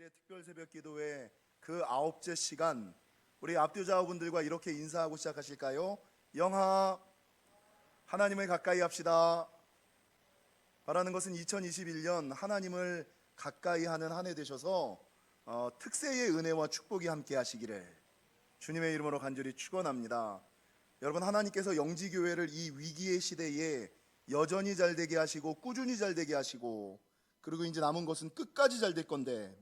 주일의 특별 새벽 기도회 그 9째 시간, 우리 압도자분들과 이렇게 인사하고 시작하실까요? 영하, 하나님을 가까이 합시다. 바라는 것은 2021년 하나님을 가까이 하는 한 해 되셔서 특세의 은혜와 축복이 함께 하시기를 주님의 이름으로 간절히 축원합니다. 여러분, 하나님께서 영지교회를 이 위기의 시대에 여전히 잘 되게 하시고 꾸준히 잘 되게 하시고, 그리고 이제 남은 것은 끝까지 잘 될 건데,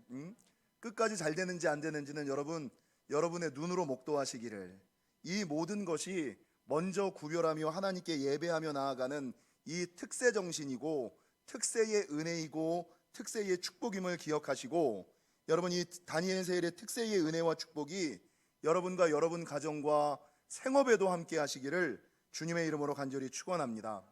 끝까지 잘 되는지 안 되는지는 여러분의 눈으로 목도하시기를, 이 모든 것이 먼저 구별하며 하나님께 예배하며 나아가는 이 특세 정신이고 특세의 은혜이고 특세의 축복임을 기억하시고, 여러분, 이 다니엘 세일의 특세의 은혜와 축복이 여러분과 여러분 가정과 생업에도 함께 하시기를 주님의 이름으로 간절히 축원합니다.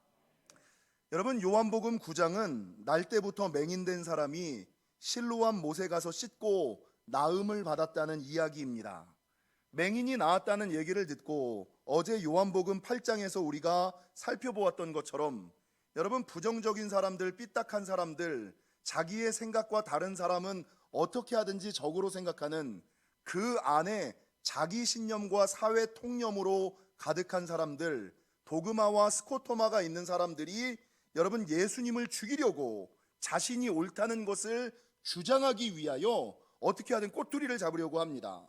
여러분, 요한복음 9장은 날 때부터 맹인된 사람이 실로암 못에 가서 씻고 나음을 받았다는 이야기입니다. 맹인이 나았다는 얘기를 듣고 어제 요한복음 8장에서 우리가 살펴보았던 것처럼, 여러분, 부정적인 사람들, 삐딱한 사람들, 자기의 생각과 다른 사람은 어떻게 하든지 적으로 생각하는 그 안에 자기 신념과 사회 통념으로 가득한 사람들, 도그마와 스코토마가 있는 사람들이 여러분 예수님을 죽이려고 자신이 옳다는 것을 주장하기 위하여 어떻게 하든 꼬투리를 잡으려고 합니다.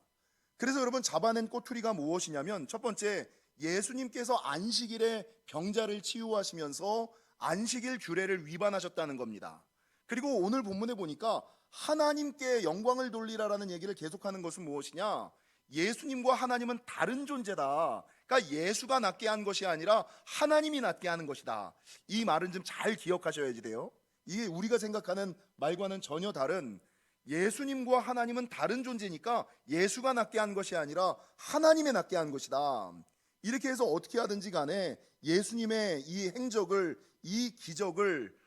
그래서 여러분, 잡아낸 꼬투리가 무엇이냐면, 첫 번째, 예수님께서 안식일에 병자를 치유하시면서 안식일 규례를 위반하셨다는 겁니다. 그리고 오늘 본문에 보니까 하나님께 영광을 돌리라라는 얘기를 계속하는 것은 무엇이냐? 예수님과 하나님은 다른 존재다. 그러니까 예수가 낫게 한 것이 아니라 하나님이 낫게 하는 것이다. 이 말은 좀 잘 기억하셔야지 돼요. 이게 우리가 생각하는 말과는 전혀 다른, 예수님과 하나님은 다른 존재니까 예수가 낫게 한 것이 아니라 하나님이 낫게 한 것이다. 이렇게 해서 어떻게 하든지 간에 예수님의 이 행적을, 이 기적을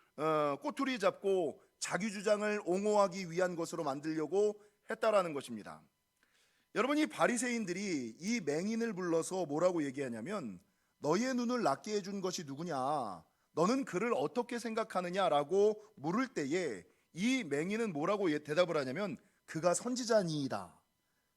꼬투리 잡고 자기 주장을 옹호하기 위한 것으로 만들려고 했다라는 것입니다. 여러분, 이 바리새인들이 이 맹인을 불러서 뭐라고 얘기하냐면, 너희의 눈을 낫게 해준 것이 누구냐, 너는 그를 어떻게 생각하느냐라고 물을 때에 이 맹인은 뭐라고 대답을 하냐면, 그가 선지자니이다,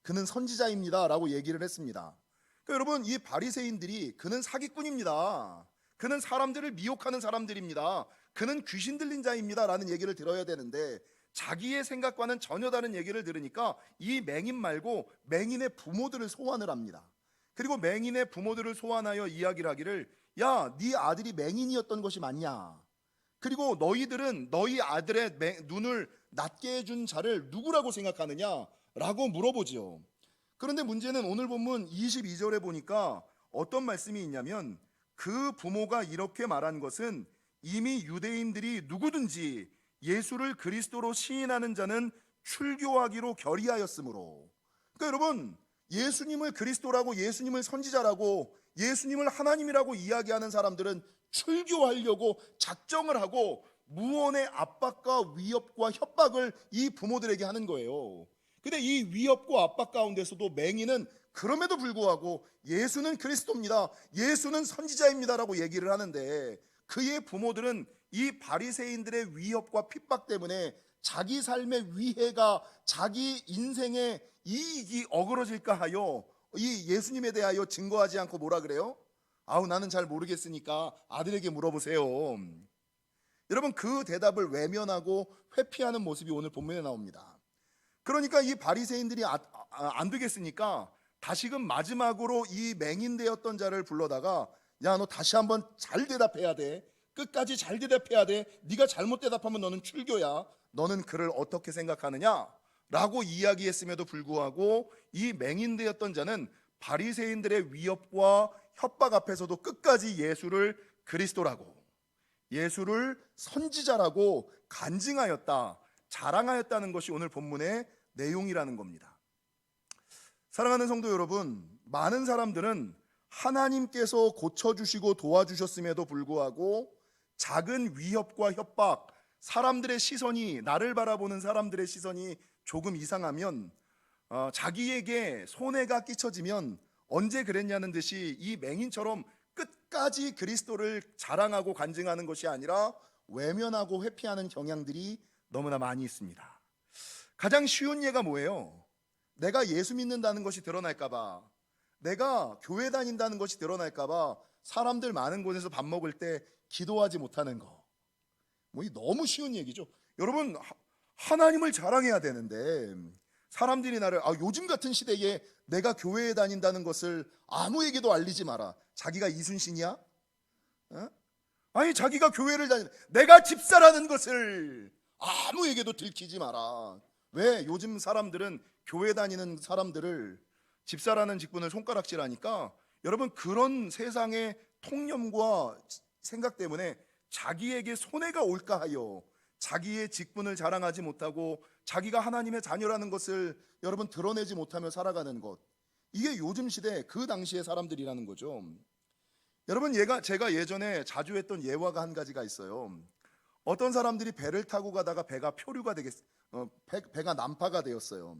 그는 선지자입니다 라고 얘기를 했습니다. 그러니까 여러분, 이 바리새인들이 그는 사기꾼입니다, 그는 사람들을 미혹하는 사람들입니다, 그는 귀신 들린 자입니다 라는 얘기를 들어야 되는데, 자기의 생각과는 전혀 다른 얘기를 들으니까 이 맹인 말고 맹인의 부모들을 소환을 합니다. 그리고 맹인의 부모들을 소환하여 이야기를 하기를, 야, 네 아들이 맹인이었던 것이 맞냐? 그리고 너희들은 너희 아들의 눈을 낫게 해준 자를 누구라고 생각하느냐? 라고 물어보지요. 그런데 문제는 오늘 본문 22절에 보니까 어떤 말씀이 있냐면, 그 부모가 이렇게 말한 것은 이미 유대인들이 누구든지 예수를 그리스도로 시인하는 자는 출교하기로 결의하였으므로. 그러니까 여러분, 예수님을 그리스도라고, 예수님을 선지자라고, 예수님을 하나님이라고 이야기하는 사람들은 출교하려고 작정을 하고 무언의 압박과 위협과 협박을 이 부모들에게 하는 거예요. 근데 이 위협과 압박 가운데서도 맹인은 그럼에도 불구하고 예수는 그리스도입니다, 예수는 선지자입니다라고 얘기를 하는데, 그의 부모들은 이 바리새인들의 위협과 핍박 때문에 자기 삶의 위해가, 자기 인생의 이익이 어그러질까 하여 이 예수님에 대하여 증거하지 않고 뭐라 그래요? 아우, 나는 잘 모르겠으니까 아들에게 물어보세요. 여러분, 그 대답을 외면하고 회피하는 모습이 오늘 본문에 나옵니다. 그러니까 이 바리새인들이 안 되겠으니까 다시금 마지막으로 이 맹인되었던 자를 불러다가, 야, 너 다시 한번 잘 대답해야 돼, 끝까지 잘 대답해야 돼, 네가 잘못 대답하면 너는 출교야, 너는 그를 어떻게 생각하느냐 라고 이야기했음에도 불구하고 이 맹인되었던 자는 바리새인들의 위협과 협박 앞에서도 끝까지 예수를 그리스도라고, 예수를 선지자라고 간증하였다, 자랑하였다는 것이 오늘 본문의 내용이라는 겁니다. 사랑하는 성도 여러분, 많은 사람들은 하나님께서 고쳐주시고 도와주셨음에도 불구하고 작은 위협과 협박, 사람들의 시선이, 나를 바라보는 사람들의 시선이 조금 이상하면, 자기에게 손해가 끼쳐지면 언제 그랬냐는 듯이 이 맹인처럼 끝까지 그리스도를 자랑하고 간증하는 것이 아니라 외면하고 회피하는 경향들이 너무나 많이 있습니다. 가장 쉬운 예가 뭐예요? 내가 예수 믿는다는 것이 드러날까봐, 내가 교회 다닌다는 것이 드러날까봐 사람들 많은 곳에서 밥 먹을 때 기도하지 못하는 거. 뭐 이 너무 쉬운 얘기죠. 여러분, 하나님을 자랑해야 되는데 사람들이 나를 요즘 같은 시대에 내가 교회에 다닌다는 것을 아무에게도 알리지 마라. 자기가 이순신이야? 어? 아니 자기가 교회를 내가 집사라는 것을 아무에게도 들키지 마라. 왜? 요즘 사람들은 교회 다니는 사람들을 집사라는 직분을 손가락질하니까 여러분 그런 세상의 통념과 생각 때문에 자기에게 손해가 올까 하여 자기의 직분을 자랑하지 못하고 자기가 하나님의 자녀라는 것을 여러분 드러내지 못하며 살아가는 것, 이게 요즘 시대 그 당시의 사람들이라는 거죠. 여러분 제가 예전에 자주 했던 예화가 한 가지가 있어요. 어떤 사람들이 배를 타고 가다가 배가 표류가 배가 난파가 되었어요.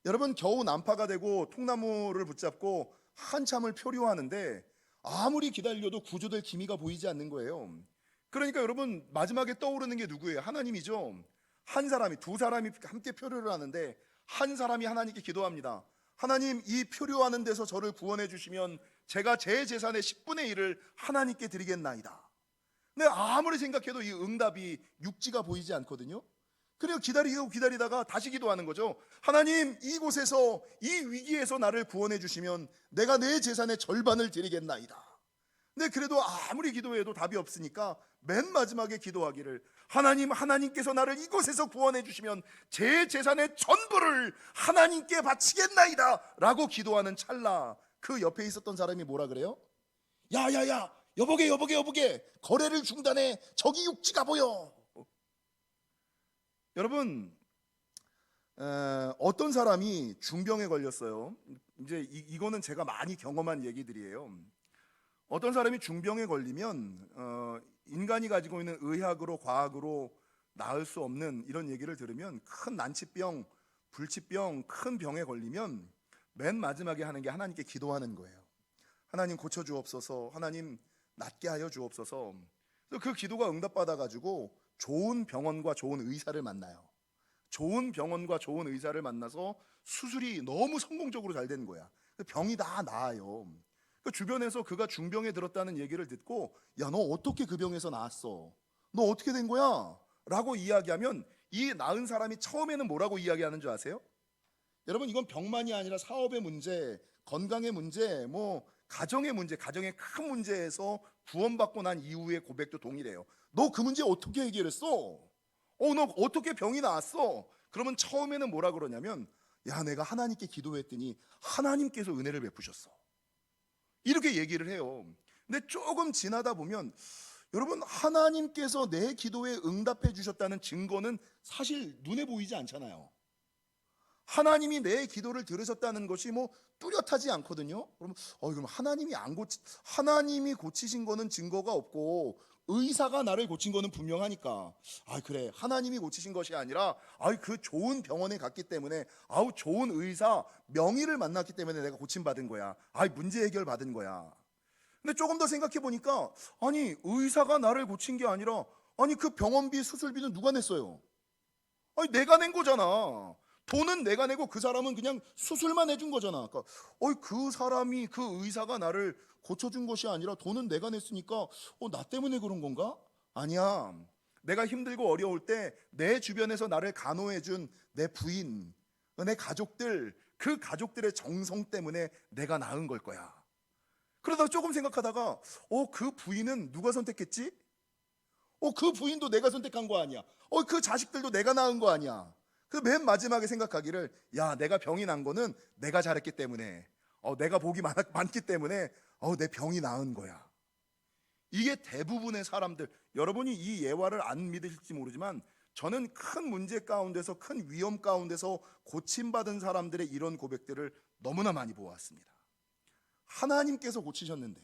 여러분 겨우 난파가 되고 통나무를 붙잡고 한참을 표류하는데 아무리 기다려도 구조될 기미가 보이지 않는 거예요. 그러니까 여러분 마지막에 떠오르는 게 누구예요? 하나님이죠. 한 사람이, 두 사람이 함께 표류를 하는데 한 사람이 하나님께 기도합니다. 하나님, 이 표류하는 데서 저를 구원해 주시면 제가 제 재산의 10분의 1을 하나님께 드리겠나이다. 근데 아무리 생각해도 이 응답이 육지가 보이지 않거든요. 그래서 기다리다가 다시 기도하는 거죠. 하나님, 이곳에서 이 위기에서 나를 구원해 주시면 내가 내 재산의 절반을 드리겠나이다. 근데 그래도 아무리 기도해도 답이 없으니까 맨 마지막에 기도하기를, 하나님, 하나님께서 나를 이곳에서 구원해 주시면 제 재산의 전부를 하나님께 바치겠나이다 라고 기도하는 찰나 그 옆에 있었던 사람이 뭐라 그래요? 야야야, 여보게 거래를 중단해. 저기 육지가 보여. 여러분 어떤 사람이 중병에 걸렸어요. 이제 이거는 제가 많이 경험한 얘기들이에요. 어떤 사람이 중병에 걸리면 인간이 가지고 있는 의학으로 과학으로 나을 수 없는 이런 얘기를 들으면, 큰 난치병, 불치병, 큰 병에 걸리면 맨 마지막에 하는 게 하나님께 기도하는 거예요. 하나님 고쳐 주옵소서, 하나님 낫게 하여 주옵소서. 그 기도가 응답받아 가지고 좋은 병원과 좋은 의사를 만나요. 좋은 병원과 좋은 의사를 만나서 수술이 너무 성공적으로 잘 된 거야. 병이 다 나아요. 그 주변에서 그가 중병에 들었다는 얘기를 듣고, 야, 너 어떻게 그 병에서 나았어? 너 어떻게 된 거야? 라고 이야기하면 이 나은 사람이 처음에는 뭐라고 이야기하는 줄 아세요? 여러분 이건 병만이 아니라 사업의 문제, 건강의 문제, 뭐 가정의 문제, 가정의 큰 문제에서 구원받고 난 이후의 고백도 동일해요. 너 그 문제 어떻게 해결했어? 너 어떻게 병이 나았어? 그러면 처음에는 뭐라 그러냐면, 야, 내가 하나님께 기도했더니 하나님께서 은혜를 베푸셨어, 이렇게 얘기를 해요. 근데 조금 지나다 보면 여러분 하나님께서 내 기도에 응답해 주셨다는 증거는 사실 눈에 보이지 않잖아요. 하나님이 내 기도를 들으셨다는 것이 뭐 뚜렷하지 않거든요. 그럼 하나님이 고치신 거는 증거가 없고 의사가 나를 고친 거는 분명하니까, 그래, 하나님이 고치신 것이 아니라 그 좋은 병원에 갔기 때문에, 좋은 의사, 명의를 만났기 때문에 내가 고침받은 거야. 문제 해결 받은 거야. 근데 조금 더 생각해 보니까, 의사가 나를 고친 게 아니라, 그 병원비, 수술비는 누가 냈어요? 내가 낸 거잖아. 돈은 내가 내고 그 사람은 그냥 수술만 해준 거잖아. 그러니까 그 사람이, 그 의사가 나를 고쳐준 것이 아니라 돈은 내가 냈으니까 나 때문에 그런 건가? 아니야. 내가 힘들고 어려울 때 내 주변에서 나를 간호해준 내 부인, 내 가족들, 그 가족들의 정성 때문에 내가 나은 걸 거야. 그러다가 조금 생각하다가 그 부인은 누가 선택했지? 그 부인도 내가 선택한 거 아니야. 그 자식들도 내가 낳은 거 아니야. 그 맨 마지막에 생각하기를, 야, 내가 병이 난 거는 내가 잘했기 때문에, 내가 복이 많기 때문에 내 병이 나은 거야. 이게 대부분의 사람들, 여러분이 이 예화를 안 믿으실지 모르지만 저는 큰 문제 가운데서, 큰 위험 가운데서 고침받은 사람들의 이런 고백들을 너무나 많이 보았습니다. 하나님께서 고치셨는데,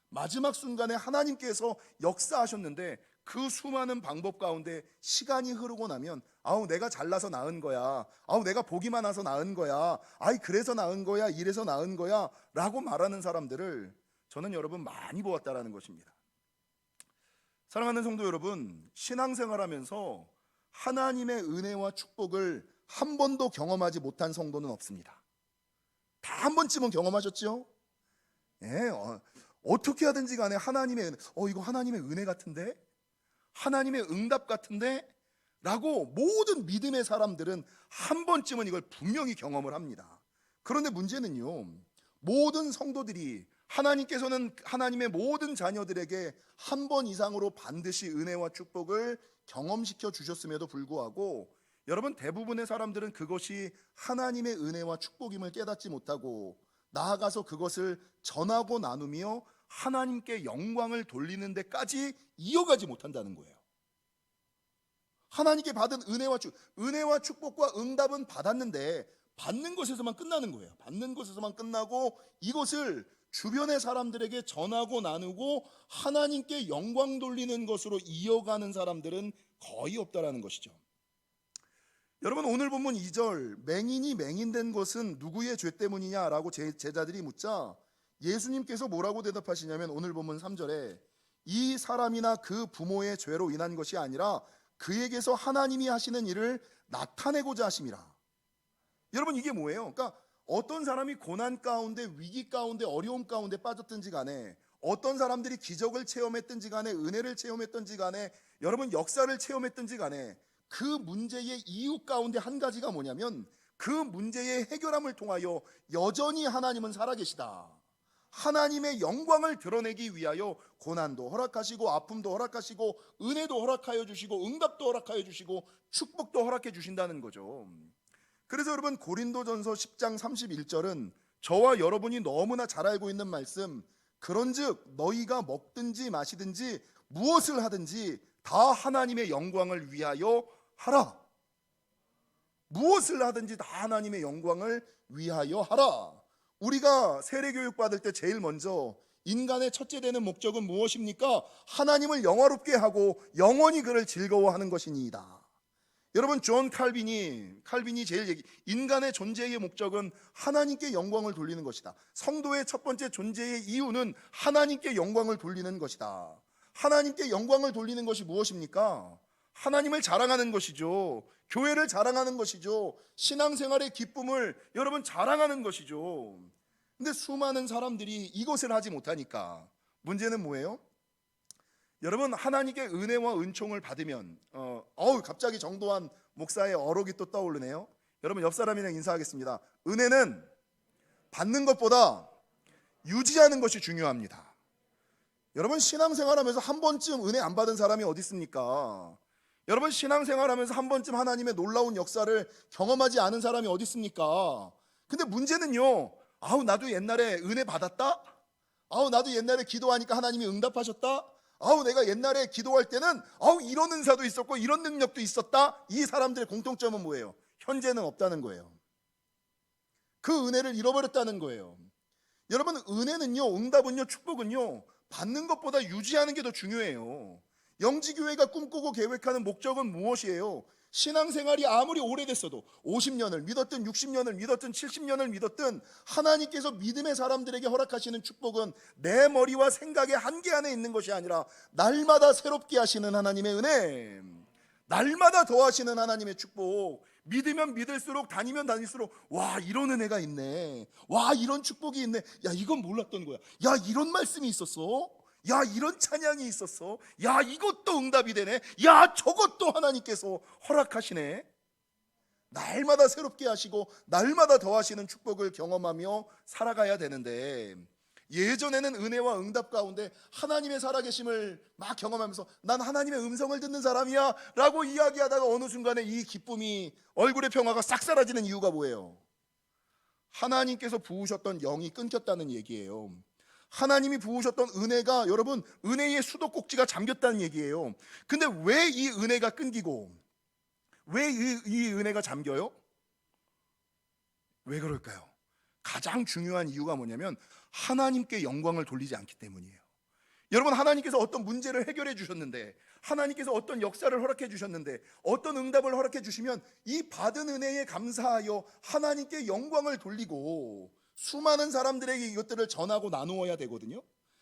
마지막 순간에 하나님께서 역사하셨는데, 그 수많은 방법 가운데 시간이 흐르고 나면, 내가 잘나서 낳은 거야, 내가 복이 많아서 낳은 거야, 그래서 낳은 거야, 이래서 낳은 거야 라고 말하는 사람들을 저는 여러분 많이 보았다라는 것입니다. 사랑하는 성도 여러분, 신앙생활하면서 하나님의 은혜와 축복을 한 번도 경험하지 못한 성도는 없습니다. 다 한 번쯤은 경험하셨죠? 예, 어떻게 하든지 간에 하나님의 은혜, 이거 하나님의 은혜 같은데? 하나님의 응답 같은데? 라고 모든 믿음의 사람들은 한 번쯤은 이걸 분명히 경험을 합니다. 그런데 문제는요, 모든 성도들이 하나님께서는 하나님의 모든 자녀들에게 한 번 이상으로 반드시 은혜와 축복을 경험시켜 주셨음에도 불구하고 여러분, 대부분의 사람들은 그것이 하나님의 은혜와 축복임을 깨닫지 못하고 나아가서 그것을 전하고 나누며 하나님께 영광을 돌리는 데까지 이어가지 못한다는 거예요. 하나님께 받은 은혜와 축복과 응답은 받았는데 받는 것에서만 끝나는 거예요. 받는 것에서만 끝나고 이것을 주변의 사람들에게 전하고 나누고 하나님께 영광 돌리는 것으로 이어가는 사람들은 거의 없다라는 것이죠. 여러분, 오늘 본문 2절, 맹인이 맹인된 것은 누구의 죄 때문이냐라고 제자들이 묻자 예수님께서 뭐라고 대답하시냐면 오늘 본문 3절에 이 사람이나 그 부모의 죄로 인한 것이 아니라 그에게서 하나님이 하시는 일을 나타내고자 하심이라. 여러분, 이게 뭐예요? 그러니까 어떤 사람이 고난 가운데, 위기 가운데, 어려움 가운데 빠졌든지 간에, 어떤 사람들이 기적을 체험했든지 간에, 은혜를 체험했든지 간에, 여러분 역사를 체험했든지 간에 그 문제의 이유 가운데 한 가지가 뭐냐면 그 문제의 해결함을 통하여 여전히 하나님은 살아계시다. 하나님의 영광을 드러내기 위하여 고난도 허락하시고 아픔도 허락하시고 은혜도 허락하여 주시고 응답도 허락하여 주시고 축복도 허락해 주신다는 거죠. 그래서 여러분, 고린도전서 10장 31절은 저와 여러분이 너무나 잘 알고 있는 말씀, 그런즉 너희가 먹든지 마시든지 무엇을 하든지 다 하나님의 영광을 위하여 하라. 무엇을 하든지 다 하나님의 영광을 위하여 하라. 우리가 세례교육 받을 때 제일 먼저 인간의 첫째 되는 목적은 무엇입니까? 하나님을 영화롭게 하고 영원히 그를 즐거워하는 것이니이다. 여러분, 존 칼빈이 제일 인간의 존재의 목적은 하나님께 영광을 돌리는 것이다. 성도의 첫 번째 존재의 이유는 하나님께 영광을 돌리는 것이다. 하나님께 영광을 돌리는 것이 무엇입니까? 하나님을 자랑하는 것이죠. 교회를 자랑하는 것이죠. 신앙생활의 기쁨을 여러분 자랑하는 것이죠. 근데 수많은 사람들이 이것을 하지 못하니까 문제는 뭐예요? 여러분, 하나님께 은혜와 은총을 받으면 갑자기 정도한 목사의 어록이 또 떠오르네요. 여러분, 옆 사람이랑 인사하겠습니다. 은혜는 받는 것보다 유지하는 것이 중요합니다. 여러분, 신앙생활하면서 한 번쯤 은혜 안 받은 사람이 어디 있습니까? 여러분, 신앙생활하면서 한 번쯤 하나님의 놀라운 역사를 경험하지 않은 사람이 어디 있습니까? 근데 문제는요, 나도 옛날에 은혜 받았다? 나도 옛날에 기도하니까 하나님이 응답하셨다? 내가 옛날에 기도할 때는 이런 은사도 있었고 이런 능력도 있었다. 이 사람들의 공통점은 뭐예요? 현재는 없다는 거예요. 그 은혜를 잃어버렸다는 거예요. 여러분, 은혜는요, 응답은요, 축복은요, 받는 것보다 유지하는 게 더 중요해요. 영지교회가 꿈꾸고 계획하는 목적은 무엇이에요? 신앙생활이 아무리 오래됐어도 50년을 믿었든 60년을 믿었든 70년을 믿었든 하나님께서 믿음의 사람들에게 허락하시는 축복은 내 머리와 생각의 한계 안에 있는 것이 아니라 날마다 새롭게 하시는 하나님의 은혜, 날마다 더하시는 하나님의 축복. 믿으면 믿을수록, 다니면 다닐수록, 와, 이런 은혜가 있네, 와, 이런 축복이 있네, 야, 이건 몰랐던 거야, 야, 이런 말씀이 있었어, 야, 이런 찬양이 있었어, 야, 이것도 응답이 되네, 야, 저것도 하나님께서 허락하시네. 날마다 새롭게 하시고 날마다 더하시는 축복을 경험하며 살아가야 되는데, 예전에는 은혜와 응답 가운데 하나님의 살아계심을 막 경험하면서 난 하나님의 음성을 듣는 사람이야 라고 이야기하다가 어느 순간에 이 기쁨이, 얼굴의 평화가 싹 사라지는 이유가 뭐예요? 하나님께서 부으셨던 영이 끊겼다는 얘기예요. 하나님이 부으셨던 은혜가, 여러분, 은혜의 수도꼭지가 잠겼다는 얘기예요. 근데 왜 이 은혜가 끊기고 왜 이 은혜가 잠겨요? 왜 그럴까요? 가장 중요한 이유가 뭐냐면 하나님께 영광을 돌리지 않기 때문이에요. 여러분, 하나님께서 어떤 문제를 해결해 주셨는데, 하나님께서 어떤 역사를 허락해 주셨는데, 어떤 응답을 허락해 주시면 이 받은 은혜에 감사하여 하나님께 영광을 돌리고 수많은 사람들에게 이것들을 전하고 나누어야 되거든요.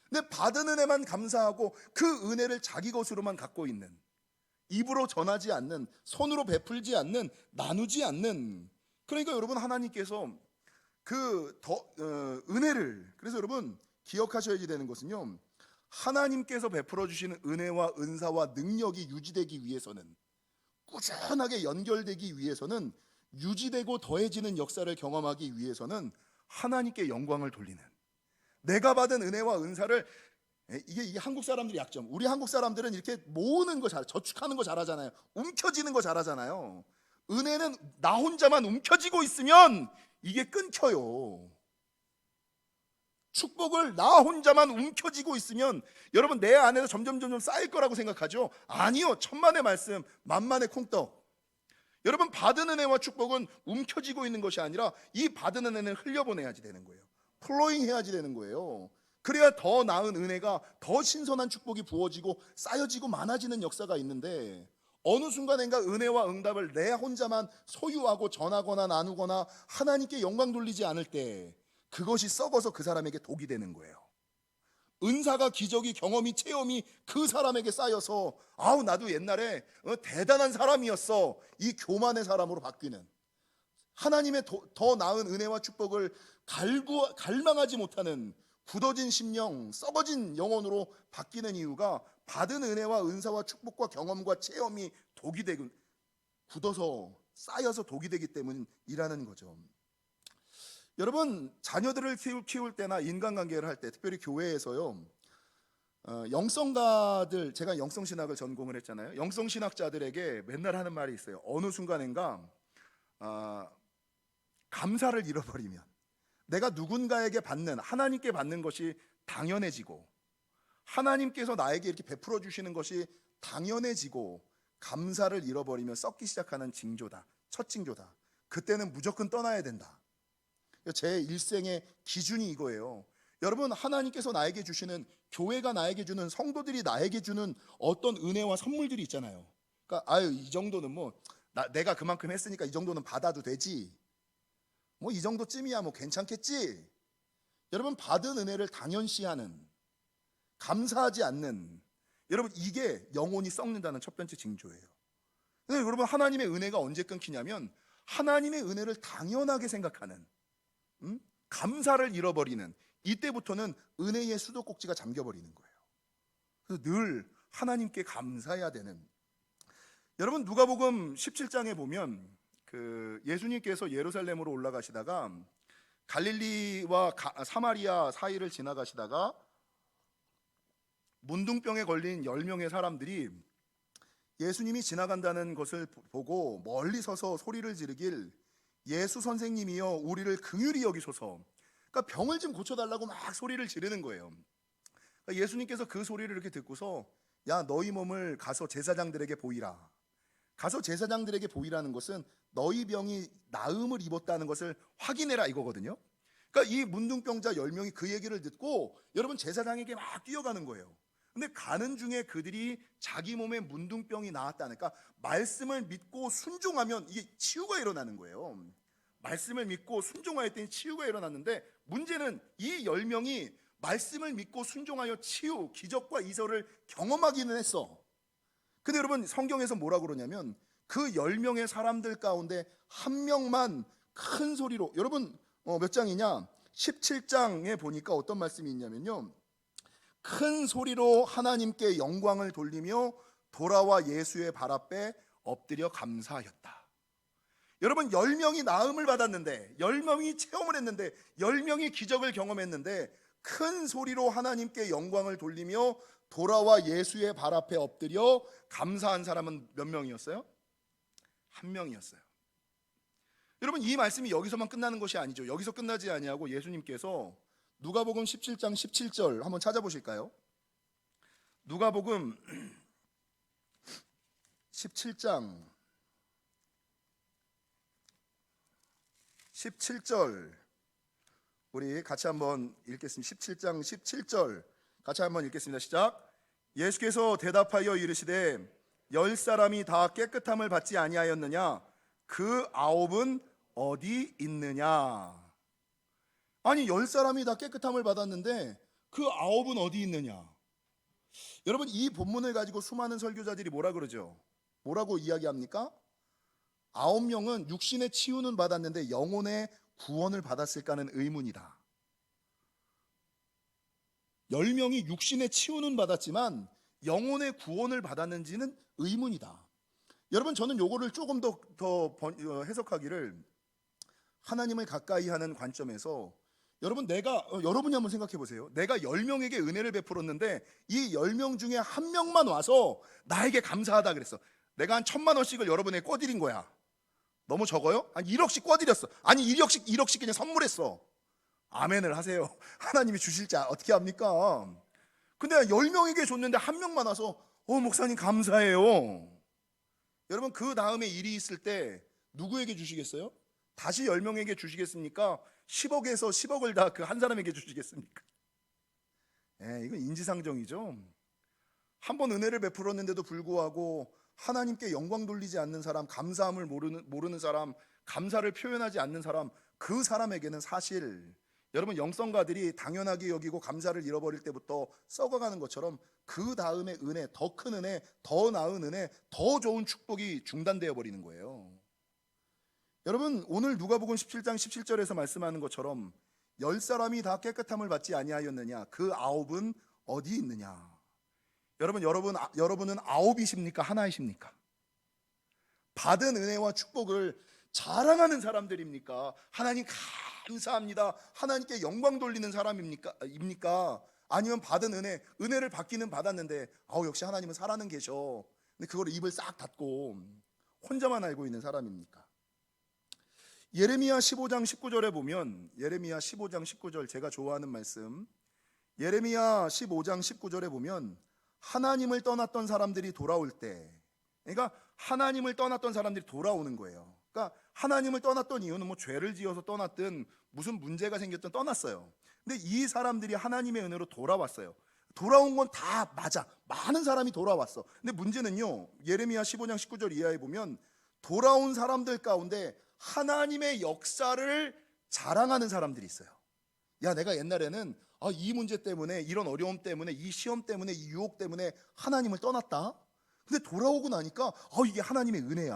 근데 받은 은혜만 감사하고 그 은혜를 자기 것으로만 갖고 있는, 입으로 전하지 않는, 손으로 베풀지 않는, 나누지 않는. 그러니까 여러분, 하나님께서 은혜를, 그래서 여러분 기억하셔야 되는 것은요, 하나님께서 베풀어 주시는 은혜와 은사와 능력이 유지되기 위해서는, 꾸준하게 연결되기 위해서는, 유지되고 더해지는 역사를 경험하기 위해서는 하나님께 영광을 돌리는, 내가 받은 은혜와 은사를, 이게 한국 사람들의 약점. 우리 한국 사람들은 이렇게 모으는 거 저축하는 거 잘하잖아요. 움켜쥐는 거 잘하잖아요. 은혜는 나 혼자만 움켜쥐고 있으면 이게 끊겨요. 축복을 나 혼자만 움켜쥐고 있으면 여러분 내 안에서 점점 쌓일 거라고 생각하죠? 아니요. 천만의 말씀, 만만의 콩떡. 여러분, 받은 은혜와 축복은 움켜쥐고 있는 것이 아니라 이 받은 은혜는 흘려보내야지 되는 거예요. 플로잉 해야지 되는 거예요. 그래야 더 나은 은혜가, 더 신선한 축복이 부어지고 쌓여지고 많아지는 역사가 있는데, 어느 순간인가 은혜와 응답을 내 혼자만 소유하고 전하거나 나누거나 하나님께 영광 돌리지 않을 때 그것이 썩어서 그 사람에게 독이 되는 거예요. 은사가, 기적이, 경험이, 체험이 그 사람에게 쌓여서 아우 나도 옛날에 대단한 사람이었어, 이 교만의 사람으로 바뀌는, 하나님의 더 나은 은혜와 축복을 갈망하지 못하는 굳어진 심령, 썩어진 영혼으로 바뀌는 이유가 받은 은혜와 은사와 축복과 경험과 체험이 독이 되고 굳어서 쌓여서 독이 되기 때문이라는 거죠. 여러분, 자녀들을 키울 때나 인간관계를 할 때, 특별히 교회에서요, 영성가들, 제가 영성신학을 전공을 했잖아요. 영성신학자들에게 맨날 하는 말이 있어요. 어느 순간인가 감사를 잃어버리면, 내가 누군가에게 받는, 하나님께 받는 것이 당연해지고, 하나님께서 나에게 이렇게 베풀어 주시는 것이 당연해지고 감사를 잃어버리면 썩기 시작하는 징조다, 첫 징조다. 그때는 무조건 떠나야 된다. 제 일생의 기준이 이거예요. 여러분, 하나님께서 나에게 주시는, 교회가 나에게 주는, 성도들이 나에게 주는 어떤 은혜와 선물들이 있잖아요. 그러니까 이 정도는 내가 그만큼 했으니까 이 정도는 받아도 되지, 이 정도쯤이야 괜찮겠지. 여러분, 받은 은혜를 당연시하는, 감사하지 않는, 여러분, 이게 영혼이 썩는다는 첫 번째 징조예요. 근데 여러분, 하나님의 은혜가 언제 끊기냐면 하나님의 은혜를 당연하게 생각하는, 감사를 잃어버리는, 이때부터는 은혜의 수도꼭지가 잠겨버리는 거예요. 그래서 늘 하나님께 감사해야 되는. 여러분, 누가복음 17장에 보면 예수님께서 예루살렘으로 올라가시다가 갈릴리와 사마리아 사이를 지나가시다가 문둥병에 걸린 10명의 사람들이 예수님이 지나간다는 것을 보고 멀리 서서 소리를 지르길, 예수 선생님이여 우리를 긍휼히 여기소서. 그러니까 병을 좀 고쳐달라고 막 소리를 지르는 거예요. 그러니까 예수님께서 그 소리를 이렇게 듣고서, 야, 너희 몸을 가서 제사장들에게 보이라. 가서 제사장들에게 보이라는 것은 너희 병이 나음을 입었다는 것을 확인해라, 이거거든요. 그러니까 이 문둥병자 10명이 그 얘기를 듣고 여러분 제사장에게 막 뛰어가는 거예요. 근데 가는 중에 그들이 자기 몸에 문둥병이 나았다니까, 그러니까 말씀을 믿고 순종하면 이게 치유가 일어나는 거예요. 말씀을 믿고 순종하였더니 치유가 일어났는데, 문제는 이 10명이 말씀을 믿고 순종하여 치유, 기적과 이설을 경험하기는 했어. 근데 여러분, 성경에서 뭐라 그러냐면 그 10명의 사람들 가운데 한 명만 큰 소리로, 여러분 몇 장이냐? 17장에 보니까 어떤 말씀이 있냐면요, 큰 소리로 하나님께 영광을 돌리며 돌아와 예수의 발 앞에 엎드려 감사하였다. 여러분, 10명이 나음을 받았는데, 10명이 체험을 했는데, 10명이 기적을 경험했는데, 큰 소리로 하나님께 영광을 돌리며 돌아와 예수의 발 앞에 엎드려 감사한 사람은 몇 명이었어요? 한 명이었어요. 여러분, 이 말씀이 여기서만 끝나는 것이 아니죠. 여기서 끝나지 아니하고 예수님께서 누가복음 17장 17절 한번 찾아보실까요? 누가복음 17장 17절 우리 같이 한번 읽겠습니다. 17장 17절 같이 한번 읽겠습니다. 시작. 예수께서 대답하여 이르시되 10사람이 다 깨끗함을 받지 아니하였느냐? 그 9은 어디 있느냐? 아니, 10사람이 다 깨끗함을 받았는데 그 9은 어디 있느냐? 여러분, 이 본문을 가지고 수많은 설교자들이 뭐라 그러죠? 뭐라고 이야기합니까? 9명은 육신의 치유는 받았는데 영혼의 구원을 받았을까는 의문이다. 10명이 육신의 치유는 받았지만 영혼의 구원을 받았는지는 의문이다. 여러분, 저는 요거를 조금 더 해석하기를, 하나님을 가까이 하는 관점에서 여러분이 한번 생각해 보세요. 내가 10명에게 은혜를 베풀었는데 이 10명 중에 한 명만 와서 나에게 감사하다 그랬어. 내가 한 1,000만 원씩을 여러분에게 꿔드린 거야. 너무 적어요? 한 1억씩 꿔드렸어. 아니 1억씩 그냥 선물했어. 아멘을 하세요. 하나님이 주실 줄 어떻게 합니까? 근데 10명에게 줬는데 한 명만 와서 목사님 감사해요. 여러분, 그 다음에 일이 있을 때 누구에게 주시겠어요? 다시 10명에게 주시겠습니까? 10억에서 10억을 다 그 한 사람에게 주시겠습니까? 이건 인지상정이죠. 한 번 은혜를 베풀었는데도 불구하고 하나님께 영광 돌리지 않는 사람, 감사함을 모르는 사람, 감사를 표현하지 않는 사람, 그 사람에게는 사실 여러분, 영성가들이 당연하게 여기고 감사를 잃어버릴 때부터 썩어가는 것처럼 그 다음에 은혜, 더 큰 은혜, 더 나은 은혜, 더 좋은 축복이 중단되어 버리는 거예요. 여러분, 오늘 누가복음 17장 17절에서 말씀하는 것처럼 10사람이 다 깨끗함을 받지 아니하였느냐? 그 9은 어디 있느냐? 여러분은 9이십니까? 하나이십니까? 받은 은혜와 축복을 자랑하는 사람들입니까? 하나님 감사합니다, 하나님께 영광 돌리는 사람입니까? 아니면 받은 은혜를 받기는 받았는데 역시 하나님은 살아는 계셔, 근데 그걸 입을 싹 닫고 혼자만 알고 있는 사람입니까? 예레미야 15장 19절에 보면, 예레미야 15장 19절, 제가 좋아하는 말씀, 예레미야 15장 19절에 보면 하나님을 떠났던 사람들이 돌아올 때, 그러니까 하나님을 떠났던 사람들이 돌아오는 거예요. 그러니까 하나님을 떠났던 이유는 죄를 지어서 떠났든 무슨 문제가 생겼든 떠났어요. 근데 이 사람들이 하나님의 은혜로 돌아왔어요. 돌아온 건 다 맞아. 많은 사람이 돌아왔어. 근데 문제는요, 예레미야 15장 19절 이하에 보면 돌아온 사람들 가운데 하나님의 역사를 자랑하는 사람들이 있어요. 야, 내가 옛날에는 이 문제 때문에, 이런 어려움 때문에, 이 시험 때문에, 이 유혹 때문에 하나님을 떠났다. 근데 돌아오고 나니까 이게 하나님의 은혜야.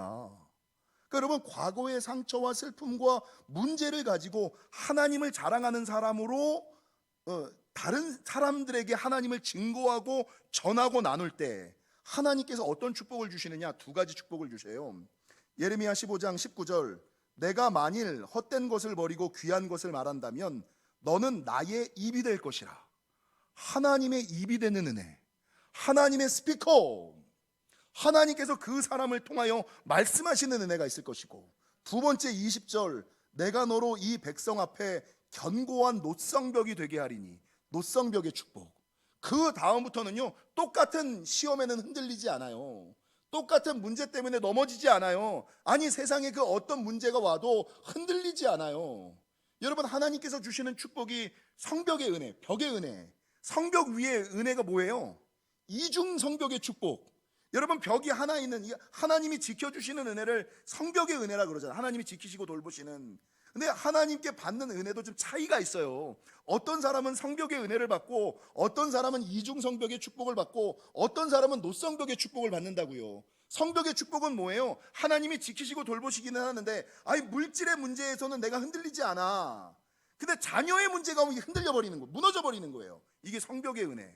그러니까 여러분, 과거의 상처와 슬픔과 문제를 가지고 하나님을 자랑하는 사람으로 다른 사람들에게 하나님을 증거하고 전하고 나눌 때 하나님께서 어떤 축복을 주시느냐? 2가지 축복을 주세요. 예레미야 15장 19절, 내가 만일 헛된 것을 버리고 귀한 것을 말한다면 너는 나의 입이 될 것이라. 하나님의 입이 되는 은혜, 하나님의 스피커, 하나님께서 그 사람을 통하여 말씀하시는 은혜가 있을 것이고, 2번째 20절, 내가 너로 이 백성 앞에 견고한 노성벽이 되게 하리니. 노성벽의 축복. 그 다음부터는요, 똑같은 시험에는 흔들리지 않아요. 똑같은 문제 때문에 넘어지지 않아요. 아니, 세상에 그 어떤 문제가 와도 흔들리지 않아요. 여러분, 하나님께서 주시는 축복이 성벽의 은혜, 벽의 은혜. 성벽 위에 은혜가 뭐예요? 이중 성벽의 축복. 여러분, 벽이 하나 있는, 하나님이 지켜주시는 은혜를 성벽의 은혜라 그러잖아요. 하나님이 지키시고 돌보시는. 근데 하나님께 받는 은혜도 좀 차이가 있어요. 어떤 사람은 성벽의 은혜를 받고, 어떤 사람은 이중 성벽의 축복을 받고, 어떤 사람은 노성벽의 축복을 받는다고요. 성벽의 축복은 뭐예요? 하나님이 지키시고 돌보시기는 하는데 물질의 문제에서는 내가 흔들리지 않아. 근데 자녀의 문제가 오면 흔들려 버리는 거예요. 무너져 버리는 거예요. 이게 성벽의 은혜.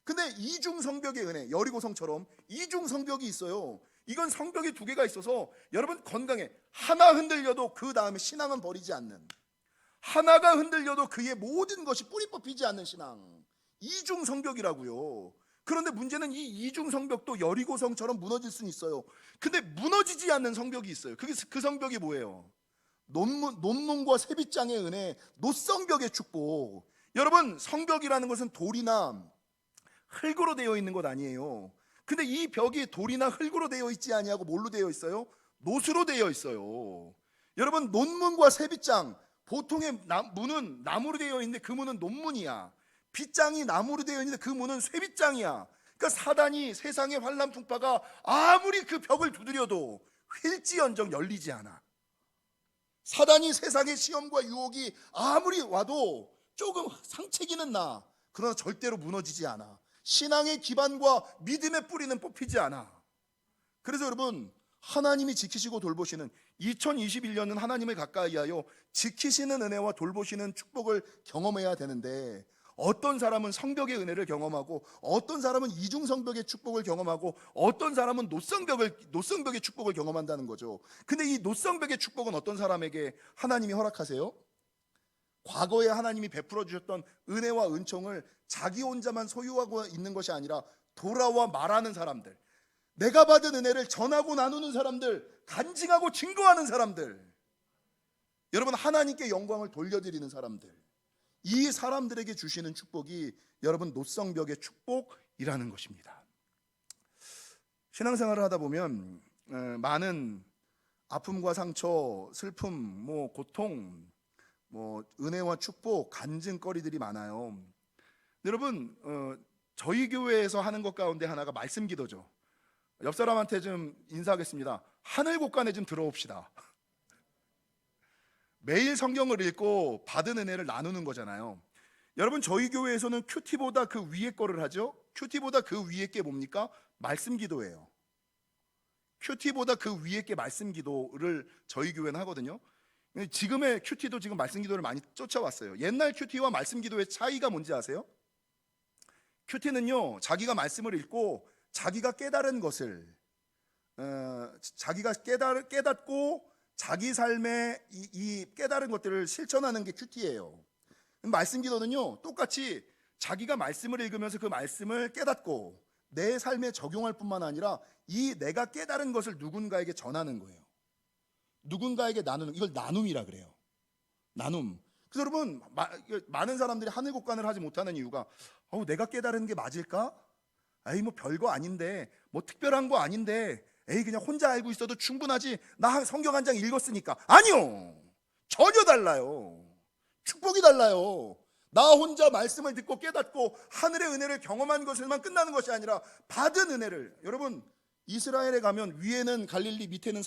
근데 이중 성벽의 은혜, 여리고성처럼 이중 성벽이 있어요. 이건 성벽이 2개가 있어서 여러분, 건강에 하나 흔들려도 그 다음에 신앙은 버리지 않는, 하나가 흔들려도 그의 모든 것이 뿌리 뽑히지 않는 신앙, 이중 성벽이라고요. 그런데 문제는 이 이중 성벽도 여리고성처럼 무너질 수는 있어요. 근데 무너지지 않는 성벽이 있어요. 그 성벽이 뭐예요? 논문과 세빗장의 은혜, 노성벽의 축복. 여러분, 성벽이라는 것은 돌이나 흙으로 되어 있는 것 아니에요. 근데 이 벽이 돌이나 흙으로 되어 있지 아니하고 뭘로 되어 있어요? 노수로 되어 있어요. 여러분, 논문과 세빗장, 보통의 문은 나무로 되어 있는데 그 문은 논문이야. 빗장이 나무로 되어 있는데 그 문은 쇠빗장이야. 그러니까 사단이, 세상의 환난 풍파가 아무리 그 벽을 두드려도 휠지언정 열리지 않아. 사단이, 세상의 시험과 유혹이 아무리 와도 조금 상체기는 나. 그러나 절대로 무너지지 않아. 신앙의 기반과 믿음의 뿌리는 뽑히지 않아. 그래서 여러분, 하나님이 지키시고 돌보시는 2021년은 하나님을 가까이 하여 지키시는 은혜와 돌보시는 축복을 경험해야 되는데, 어떤 사람은 성벽의 은혜를 경험하고, 어떤 사람은 이중성벽의 축복을 경험하고, 어떤 사람은 노성벽의 축복을 경험한다는 거죠. 근데 이 노성벽의 축복은 어떤 사람에게 하나님이 허락하세요? 과거에 하나님이 베풀어 주셨던 은혜와 은총을 자기 혼자만 소유하고 있는 것이 아니라 돌아와 말하는 사람들, 내가 받은 은혜를 전하고 나누는 사람들, 간증하고 증거하는 사람들, 여러분, 하나님께 영광을 돌려드리는 사람들, 이 사람들에게 주시는 축복이 여러분 노성벽의 축복이라는 것입니다. 신앙생활을 하다 보면 많은 아픔과 상처, 슬픔, 고통, 은혜와 축복, 간증거리들이 많아요. 여러분, 저희 교회에서 하는 것 가운데 하나가 말씀 기도죠. 옆 사람한테 좀 인사하겠습니다. 하늘 곳간에 좀 들어옵시다. 매일 성경을 읽고 받은 은혜를 나누는 거잖아요. 여러분, 저희 교회에서는 큐티보다 그 위에 거를 하죠. 큐티보다 그 위에 게 뭡니까? 말씀 기도예요. 큐티보다 그 위에 게 말씀 기도를 저희 교회는 하거든요. 지금의 큐티도 지금 말씀 기도를 많이 쫓아왔어요. 옛날 큐티와 말씀 기도의 차이가 뭔지 아세요? 큐티는요, 자기가 말씀을 읽고 자기가 깨달은 것을 자기가 깨닫고 자기 삶에 이 깨달은 것들을 실천하는 게 큐티예요. 말씀 기도는요, 똑같이 자기가 말씀을 읽으면서 그 말씀을 깨닫고 내 삶에 적용할 뿐만 아니라 이 내가 깨달은 것을 누군가에게 전하는 거예요. 누군가에게 나누는, 이걸 나눔이라 그래요. 나눔. 그래서 여러분, 많은 사람들이 하늘 곳간을 하지 못하는 이유가, 내가 깨달은 게 맞을까? 에이, 별거 아닌데, 특별한 거 아닌데, 에이, 그냥 혼자 알고 있어도 충분하지, 나 성경 한 장 읽었으니까. 아니요, 전혀 달라요. 축복이 달라요. 나 혼자 말씀을 듣고 깨닫고 하늘의 은혜를 경험한 것에만 끝나는 것이 아니라 받은 은혜를, 여러분, 이스라엘에 가면 위에는 갈릴리, 밑에는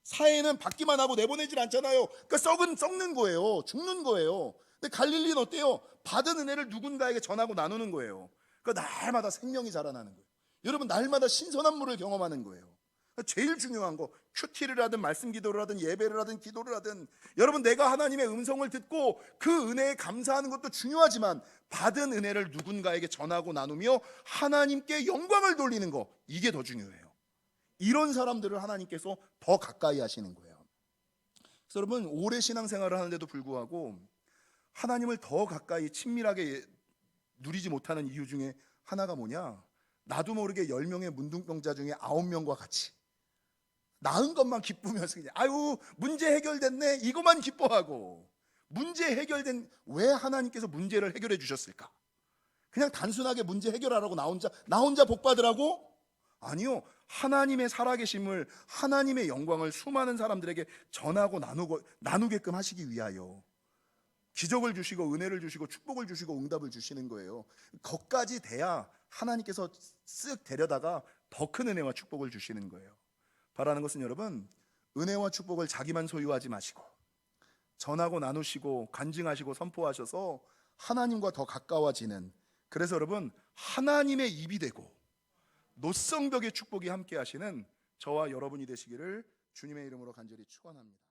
사해는 받기만 하고 내보내질 않잖아요. 그러니까 썩는 거예요. 죽는 거예요. 근데 갈릴리는 어때요? 받은 은혜를 누군가에게 전하고 나누는 거예요. 그러니까 날마다 생명이 자라나는 거예요. 여러분, 날마다 신선한 물을 경험하는 거예요. 제일 중요한 거, 큐티를 하든 말씀 기도를 하든 예배를 하든 기도를 하든, 여러분, 내가 하나님의 음성을 듣고 그 은혜에 감사하는 것도 중요하지만 받은 은혜를 누군가에게 전하고 나누며 하나님께 영광을 돌리는 거, 이게 더 중요해요. 이런 사람들을 하나님께서 더 가까이 하시는 거예요. 그래서 여러분, 오래 신앙생활을 하는데도 불구하고 하나님을 더 가까이 친밀하게 누리지 못하는 이유 중에 하나가 뭐냐? 나도 모르게 10명의 문둥병자 중에 9명과 같이 나은 것만 기쁘면서 그냥 아유, 문제 해결됐네, 이거만 기뻐하고, 왜 하나님께서 문제를 해결해 주셨을까? 그냥 단순하게 문제 해결하라고 나 혼자 복 받으라고? 아니요, 하나님의 살아계심을, 하나님의 영광을 수많은 사람들에게 전하고 나누게끔 하시기 위하여 기적을 주시고 은혜를 주시고 축복을 주시고 응답을 주시는 거예요. 거기까지 돼야 하나님께서 쓱 데려다가 더 큰 은혜와 축복을 주시는 거예요. 바라는 것은 여러분, 은혜와 축복을 자기만 소유하지 마시고 전하고 나누시고 간증하시고 선포하셔서 하나님과 더 가까워지는, 그래서 여러분, 하나님의 입이 되고 노성벽의 축복이 함께 하시는 저와 여러분이 되시기를 주님의 이름으로 간절히 축원합니다.